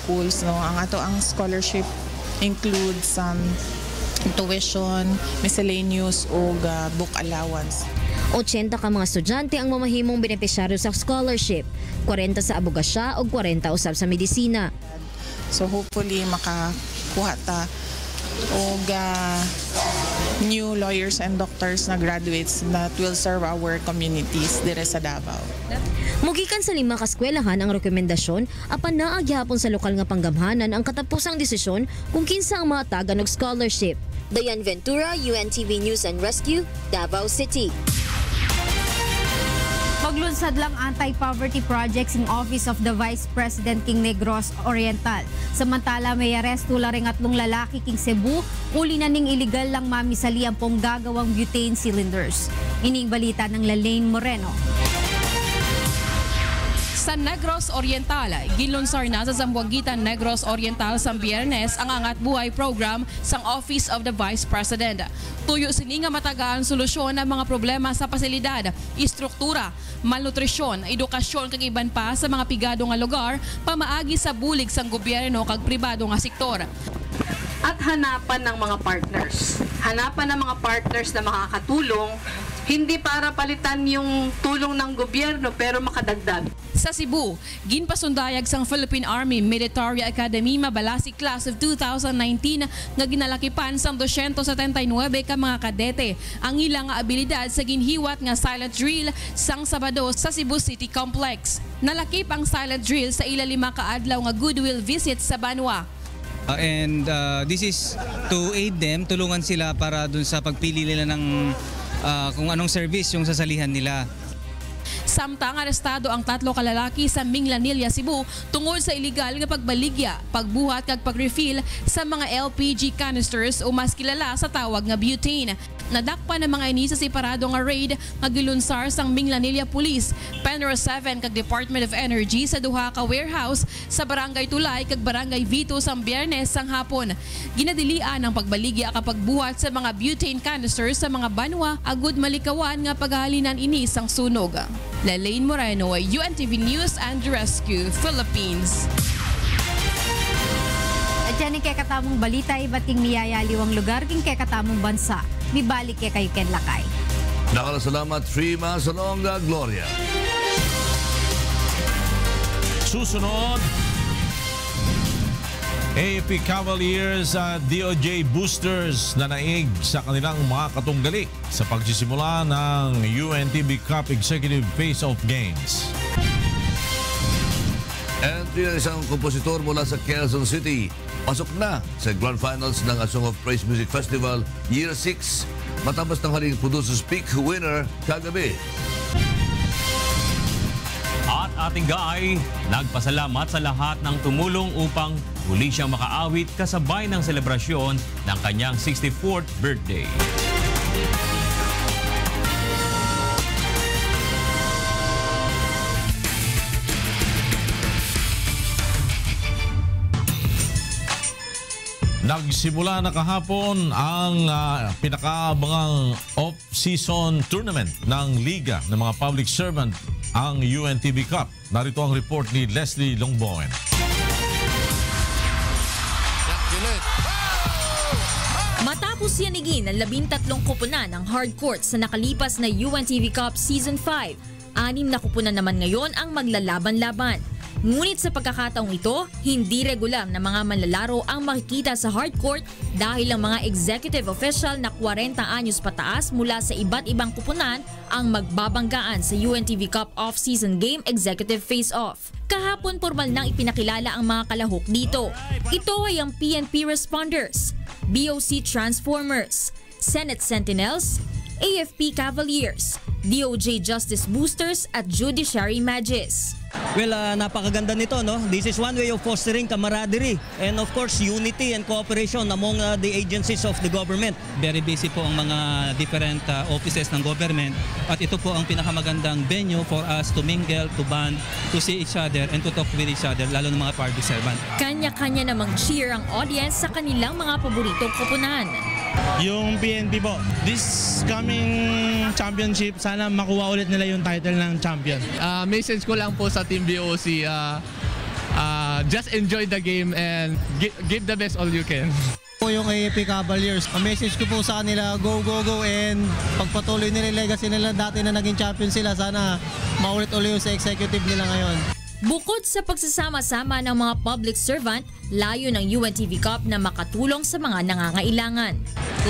[SPEAKER 25] Schools, no, ang ato ang scholarship includes tuition, miscellaneous ug book allowance.
[SPEAKER 24] 80 ka mga estudyante ang mamahimong benepisyaryo sa scholarship, 40 sa abugasya ug 40 usab sa medisina.
[SPEAKER 25] So hopefully makakuha ta og new lawyers and doctors na graduates that will serve our communities dire sa Davao.
[SPEAKER 24] Mugikan sa 5 ka eskwelahan ang rekomendasyon apan naa gihapon sa lokal nga panggamhanan ang katapusang desisyon kung kinsa ang mga tagan og scholarship. Dayan Ventura, UNTV News and Rescue, Davao City.
[SPEAKER 21] Maglunsad lang anti-poverty projects in Office of the Vice President king Negros Oriental. Samantala may aresto la ring 3 lalaki king Cebu, uli na ning illegal lang mamisali ang pong gagawang butane cylinders. Ining balita ng Lalaine Moreno.
[SPEAKER 26] Sa Negros Oriental, gilunsar na sa Zamboanguita Negros Oriental sa Biyernes ang Angat Buhay Program sang Office of the Vice President. Tuyo sini nga matagaan solusyon ng mga problema sa pasilidad, istruktura, malnutrisyon, edukasyon kag iban pa sa mga pigado nga lugar pamaagi sa bulig sang gobyerno kag pribado nga sektor.
[SPEAKER 27] At hanapan ng mga partners. Hanapan ng mga partners na makakatulong, hindi para palitan yung tulong ng gobyerno pero makadagdag.
[SPEAKER 26] Sa Cebu, ginpasundayag sang Philippine Army Military Academy mabalasi class of 2019 nga ginalakipan sang 279 ka mga kadete ang ilang nga abilidad sa ginhiwat nga silent drill sang Sabado sa Cebu City Complex. Nalakip ang silent drill sa ila 5 ka adlaw nga goodwill visit sa Banwa.
[SPEAKER 28] And this is to aid them, tulungan sila para dun sa pagpili nila ng kung anong service yung sasalihan nila.
[SPEAKER 26] Samtang arestado ang 3 kalalaki sa Minglanilla, Cebu tungod sa illegal nga pagbaligya, pagbuhat kag pag-refill sa mga LPG canisters o mas kilala sa tawag nga butane. Nadakpa ng mga ini sa separado nga raid nga gilunsar sang Minglanilla Police, Penro 7 kag Department of Energy sa duha ka warehouse sa Barangay Tulay kag Barangay Vito sang Biyernes sang hapon. Ginadilian ang pagbaligya kapag buhat sa mga butane canisters sa mga banwa agud malikawan nga paghalinan ini sang sunog. Lalaine Moreno, UNTV News and Rescue, Philippines.
[SPEAKER 21] Diyan kay katamong balita, iba't king miyayaliwang lugar king kay katamong bansa. Mibalik kay kayo Ken Lakay.
[SPEAKER 2] Salamat, Frima Salonga Gloria.
[SPEAKER 1] Susunod, AFP Cavaliers at DOJ boosters na naig sa kanilang mga katunggali sa pagsisimula ng UNTB Cup Executive Face-Off Games.
[SPEAKER 2] Entry ng isang kompositor mula sa Quezon City. Pasok na sa Grand Finals ng A Song of Praise Music Festival Year 6 matapos ng haling Producers Peak winner kagabi.
[SPEAKER 3] At ating guy, nagpasalamat sa lahat ng tumulong upang muli siyang makaawit kasabay ng selebrasyon ng kanyang 64th birthday.
[SPEAKER 1] Nagsimula na kahapon ang pinakaabangang off-season tournament ng Liga ng mga Public Servant, ang UNTB Cup. Narito ang report ni Leslie Longboen.
[SPEAKER 4] Matapos yanigin ang 13 kupunan ng hard courts na nakalipas na UNTB Cup Season 5, 6 na kupunan naman ngayon ang maglalaban-laban. Ngunit sa pagkakataong ito, hindi regular na mga manlalaro ang makikita sa hardcourt dahil ang mga executive official na 40 anyos pataas mula sa iba't ibang kupunan ang magbabanggaan sa UNTV Cup Off-Season Game Executive Face-Off. Kahapon formal nang ipinakilala ang mga kalahok dito. Ito ay ang PNP Responders, BOC Transformers, Senate Sentinels, AFP Cavaliers, DOJ Justice Boosters at Judiciary Mages.
[SPEAKER 6] Well, napakaganda nito, no? This is one way of fostering camaraderie and of course unity and cooperation among the agencies of the government.
[SPEAKER 28] Very busy po ang mga different offices ng government at ito po ang pinakamagandang venue for us to mingle, to bond, to see each other and to talk with each other, lalo ng mga public servant.
[SPEAKER 4] Kanya-kanya namang cheer ang audience sa kanilang mga paboritong kupunan.
[SPEAKER 7] Yung PNP po, this coming championship, sana makuha ulit nila yung title ng champion.
[SPEAKER 8] Message ko lang po sa Team BOC, just enjoy the game and give the best all you can.
[SPEAKER 7] Po yung AFP Cavaliers, ang message ko po sa kanila, go, go, go, and pagpatuloy nila yung legacy nila dati na naging champion sila, sana maulit ulit yung sa executive nila ngayon.
[SPEAKER 4] Bukod sa pagsasama-sama ng mga public servant, layo ng UNTV Cup na makatulong sa mga nangangailangan.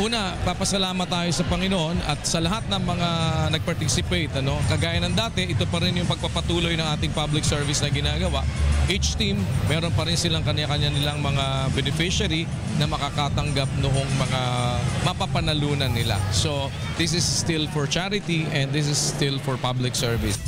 [SPEAKER 9] Una, papasalamat tayo sa Panginoon at sa lahat ng mga nag-participate. Kagaya ng dati, ito pa rin yung pagpapatuloy ng ating public service na ginagawa. Each team, meron pa rin silang kanya-kanya nilang mga beneficiary na makakatanggap noong mga mapapanalunan nila. So, this is still for charity and this is still for public service.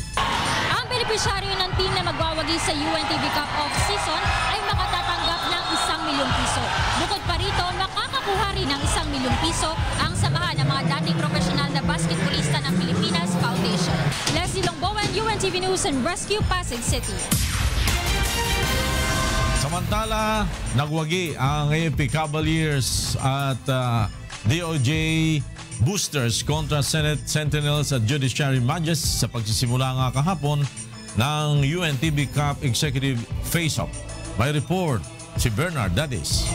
[SPEAKER 4] Benepisyaryo ng team na magwawagi sa UNTV Cup Off-Season ay makatatanggap ng 1 milyong piso. Bukod pa rito, makakakuha rin ng 1 milyong piso ang samahan ng mga dating profesional na basketballista ng Pilipinas Foundation. Leslie Longboen, UNTV News and Rescue, Pasig City.
[SPEAKER 1] Samantala, nagwagi ang AFP Cavaliers at DOJ Boosters kontra Senate Sentinels at Judiciary Mages sa pagsisimula nga kahapon ng UNTB Cup Executive Face-Off. May report si Bernard Dadis.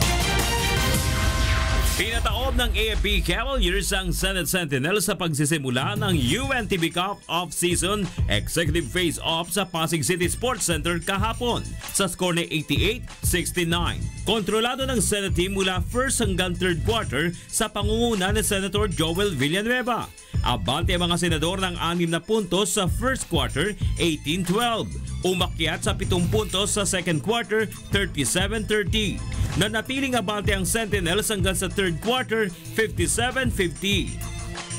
[SPEAKER 3] Pinataob ng AFP Cavaliers ang Senate Sentinels sa pagsisimula ng UNTB Cup Off-Season Executive Face-Off sa Pasig City Sports Center kahapon sa score na 88-69. Kontrolado ng Senate team mula first hanggang third quarter sa pangunguna ni Senator Joel Villanueva. Abante ang mga senador ng 6 na puntos sa first quarter, 18-12. Umakyat sa 7 puntos sa second quarter, 37-30. Nanatiling abante ang Sentinels hanggang sa third quarter, 57-50.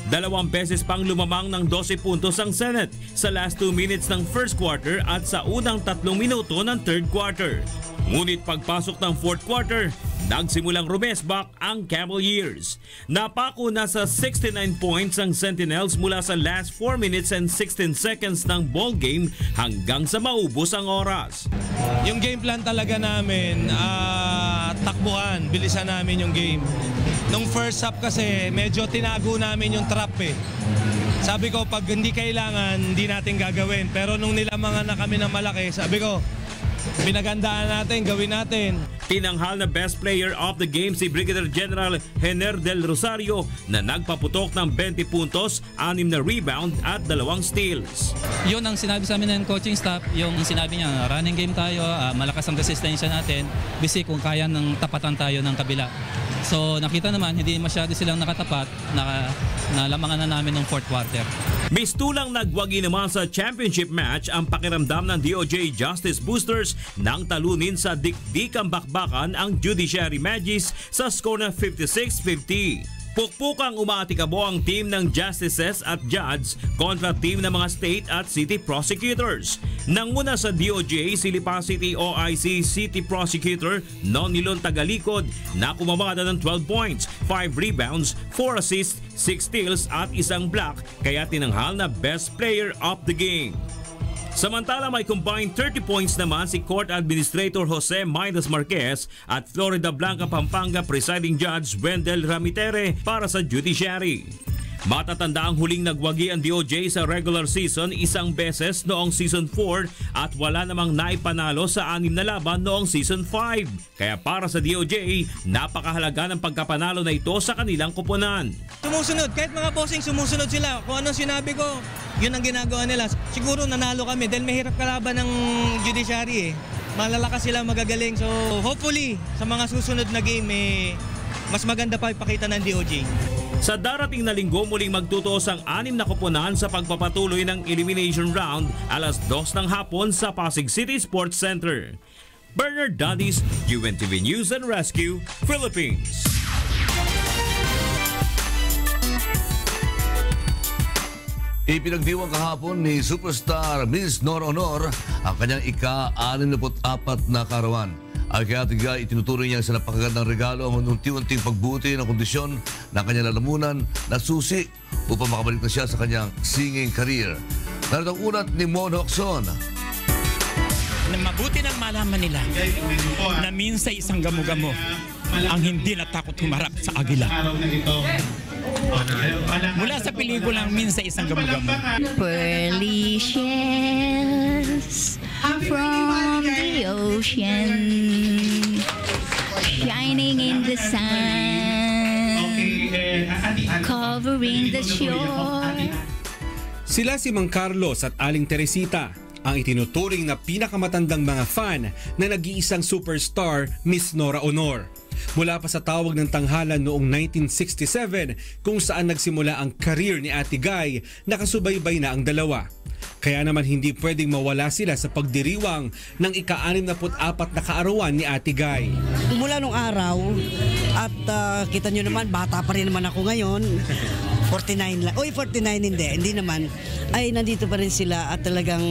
[SPEAKER 3] Dalawang beses pang lumamang ng 12 puntos ang Senate sa last 2 minutes ng first quarter at sa unang 3 minuto ng third quarter. Ngunit pagpasok ng fourth quarter, nagsimulang rumesbak ang Cavaliers. Napako na sa 69 points ang Sentinels mula sa last 4 minutes and 16 seconds ng ball game hanggang sa maubos ang oras.
[SPEAKER 9] Yung game plan talaga namin, takbuhan, bilisan namin yung game. Nung first half kasi, medyo tinago namin yung trap eh. Sabi ko, pag hindi kailangan, hindi natin gagawin. Pero nung nilamangan na kami ng malaki, sabi ko, pinagandaan natin, gawin natin.
[SPEAKER 3] Tinanghal na best player of the game si Brigadier General Hener Del Rosario na nagpaputok ng 20 puntos, 6 na rebound at 2 steals.
[SPEAKER 28] Yun ang sinabi sa amin ng coaching staff, yung sinabi niya, running game tayo, malakas ang resistensya natin, bisi kung kaya ng tapatan tayo ng kabila. So nakita naman, hindi masyado silang nakatapat, nalamangan na namin ng fourth quarter.
[SPEAKER 3] Mistulang nagwagi naman sa championship match ang pakiramdam ng DOJ Justice Boosters nang talunin sa dikdikang bakbakan ang Judiciary Magis sa score na 56-50. Pukpukang umatikabo ang team ng Justices at Judge kontra team ng mga state at city prosecutors. Nanguna sa DOJ, si Lipa City OIC City Prosecutor Nonilon Tagalikod na kumamada ng 12 points, 5 rebounds, 4 assists, 6 steals at 1 block kaya tinanghal na best player of the game. Samantala may combined 30 points naman si Court Administrator Jose Midas Marquez at Florida Blanca Pampanga Presiding Judge Wendell Ramitere para sa Judiciary. Matatanda ang huling nagwagi ang DOJ sa regular season 1 beses noong Season 4 at wala namang naipanalo sa 6 na laban noong Season 5. Kaya para sa DOJ, napakahalaga ng pagkapanalo na ito sa kanilang koponan.
[SPEAKER 6] Sumusunod, kahit mga bossing sumusunod sila. Kung anong sinabi ko, yun ang ginagawa nila. Siguro nanalo kami dahil mahirap kalaban ng Judiciary eh. Malalakas sila, magagaling. So hopefully sa mga susunod na game mas maganda pa ipakita ng DOJ.
[SPEAKER 3] Sa darating na linggo muling magtutuos ang 6 na koponan sa pagpapatuloy ng elimination round alas 2 ng hapon sa Pasig City Sports Center. Bernard Dadis, UNTV News and Rescue, Philippines.
[SPEAKER 2] Ipinagdiwang kahapon ni superstar Miss Nora Honor ang kanyang ika-64 na karawan. Ay kaya itinuturing niya sa napakagandang regalo ang unti-unting pagbuti ng kondisyon ng kanyang lalamunan na susi upang makabalik na siya sa kanyang singing career. Narito ang unat ni Mon Hoxon.
[SPEAKER 10] Mabuti nang malaman nila na minsan isang gamo-gamo ang hindi natakot humarap sa agila. Mula sa pelikulang minsan isang gamo-gamo.
[SPEAKER 11] Pearly shells from the ocean, shining in the sun, covering the shore.
[SPEAKER 12] Sila si Mang Carlos at Aling Teresita, ang itinuturing na pinakamatandang mga fan na nag-iisang superstar Miss Nora Honor. Mula pa sa tawag ng tanghalan noong 1967 kung saan nagsimula ang career ni Ate Guy, nakasubaybay na ang dalawa. Kaya naman hindi pwedeng mawala sila sa pagdiriwang ng ika-64 na kaarawan ni Ate Guy.
[SPEAKER 13] Mula nung araw, at kita nyo naman, bata pa rin naman ako ngayon. 49 lang. Uy, 49 hindi naman. Ay, nandito pa rin sila at talagang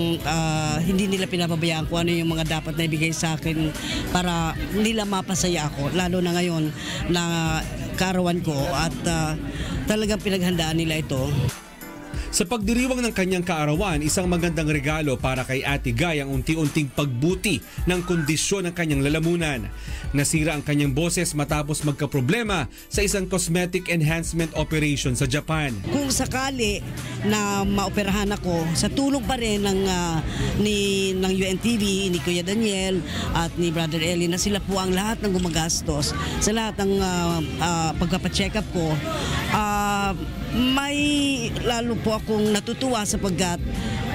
[SPEAKER 13] hindi nila pinapabayaan kung ano yung mga dapat na ibigay sa akin para nila mapasaya ako. Lalo na ngayon na kaarawan ko at talagang pinaghandaan nila ito.
[SPEAKER 12] Sa pagdiriwang ng kanyang kaarawan, isang magandang regalo para kay Ate Guy ang unti-unting pagbuti ng kondisyon ng kanyang lalamunan. Nasira ang kanyang boses matapos magkaproblema sa isang cosmetic enhancement operation sa Japan.
[SPEAKER 13] Kung sakali na maoperahan ako, sa tulong pa rin ng UNTV, ni Kuya Daniel at ni Brother Eli na sila po ang lahat ng gumagastos sa lahat ng pagpapacheck up ko. May lalo po akong natutuwa sapagkat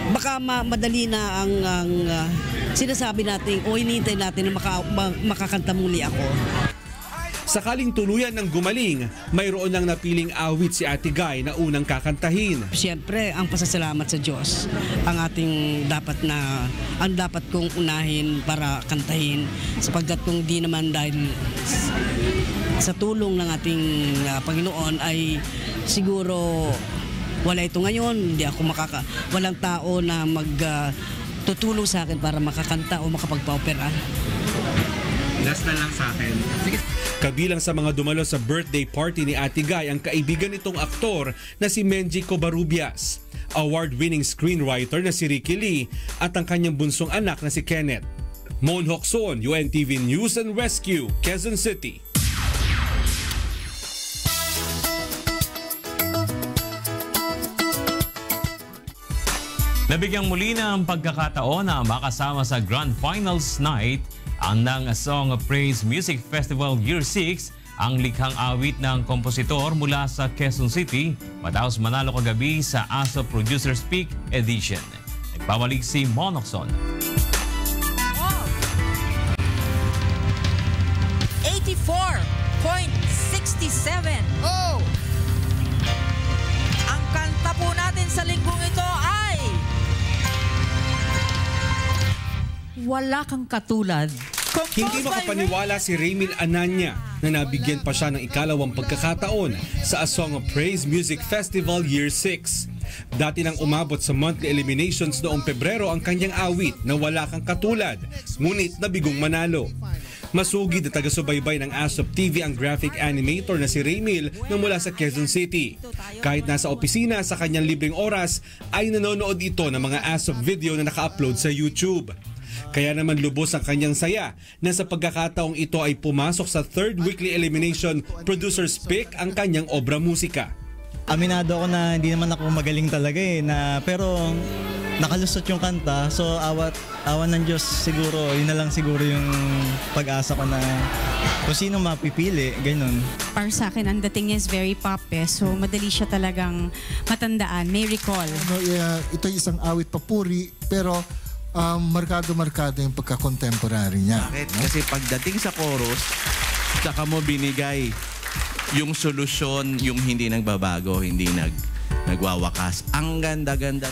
[SPEAKER 13] baka madali na ang sinasabi natin o hinihintay natin na makakanta muli ako.
[SPEAKER 12] Sakaling tuluyan ng gumaling, mayroon lang napiling awit si Ate Guy na unang kakantahin.
[SPEAKER 13] Siyempre, ang pasasalamat sa Diyos ang dapat kong unahin para kantahin sapagkat kung di naman dahil sa tulong ng ating Panginoon ay siguro wala ito ngayon. Hindi ako walang tao na tutulong sa akin para makakanta o makapagpa-opera.
[SPEAKER 12] Last na lang sa akin. Sige. Kabilang sa mga dumalo sa birthday party ni Ate Guy ang kaibigan nitong aktor na si Menji Covarrubias, award-winning screenwriter na si Ricky Lee at ang kanyang bunsong anak na si Kenneth. Mon Hokson, UNTV News and Rescue, Quezon City.
[SPEAKER 3] Nabigyang muli na ang pagkakataon na makasama sa Grand Finals Night ang ng Song of Praise Music Festival Year 6 ang likhang awit ng kompositor mula sa Quezon City matapos manalo kagabi sa ASO Producers Peak Edition. Nagbabalik si Mon Hokson.
[SPEAKER 5] 84.67. Oh! Ang kanta po natin sa linggong ito ay Wala Kang Katulad.
[SPEAKER 12] Hindi makapaniwala si Raymil Ananya na nabigyan pa siya ng ikalawang pagkakataon sa A Song of Praise Music Festival Year 6. Dati nang umabot sa monthly eliminations noong Pebrero ang kanyang awit na Wala Kang Katulad, ngunit nabigong manalo. Masugid na taga-subaybay ng ASOP TV ang graphic animator na si Raymil na mula sa Quezon City. Kahit nasa opisina sa kanyang libreng oras ay nanonood ito ng mga ASOP video na naka-upload sa YouTube. Kaya naman lubos ang kanyang saya na sa pagkakataong ito ay pumasok sa third weekly elimination Producer's Pick ang kanyang obra musika.
[SPEAKER 14] Aminado ako na hindi naman ako magaling talaga pero nakalusot yung kanta, so awan ng Diyos siguro, yun na lang siguro yung pag-asa ko na kung sino mapipili, ganun.
[SPEAKER 15] Para sa akin, ang dating niya is very pop so madali siya talagang matandaan, may recall.
[SPEAKER 16] Ito isang awit papuri, pero markado-markado yung pagka-contemporary niya.
[SPEAKER 17] Bakit? Kasi pagdating sa chorus, saka mo binigay yung solusyon, yung hindi nagbabago, hindi nagwawakas. Ang ganda-ganda.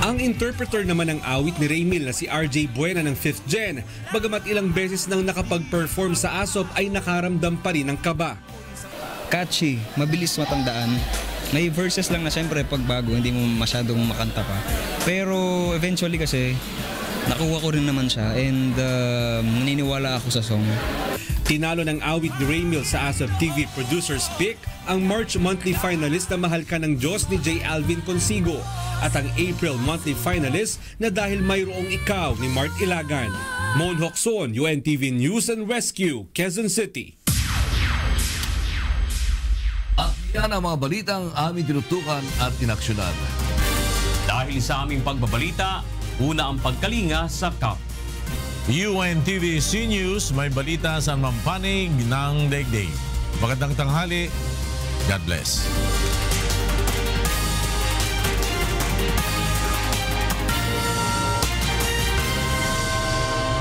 [SPEAKER 12] Ang interpreter naman ng awit ni Raymil na si RJ Buena ng 5th Gen, bagamat ilang beses nang nakapag-perform sa ASOP ay nakaramdam pa rin ng kaba.
[SPEAKER 18] Catchy, mabilis matandaan. May verses lang na siyempre pagbago, hindi mo masyadong makanta pa. Pero eventually kasi, nakuha ko rin naman siya and naniniwala ako sa song.
[SPEAKER 12] Tinalo ng awit ni Raymil sa ASOP TV Producers Pick ang March monthly finalist na Mahal Ka ng Diyos ni J. Alvin Consigo at ang April monthly finalist na Dahil Mayroong Ikaw ni Mart Ilagan. Mon Hokson, UNTV News and Rescue, Quezon City.
[SPEAKER 2] Yan ang mga balitang aming tinutukan at inaksyonan.
[SPEAKER 3] Dahil sa aming pagbabalita, una ang pagkalinga sa CAP.
[SPEAKER 1] UNTV C News, may balita sa mampanig ng daigdig. Magandang tanghali. God bless.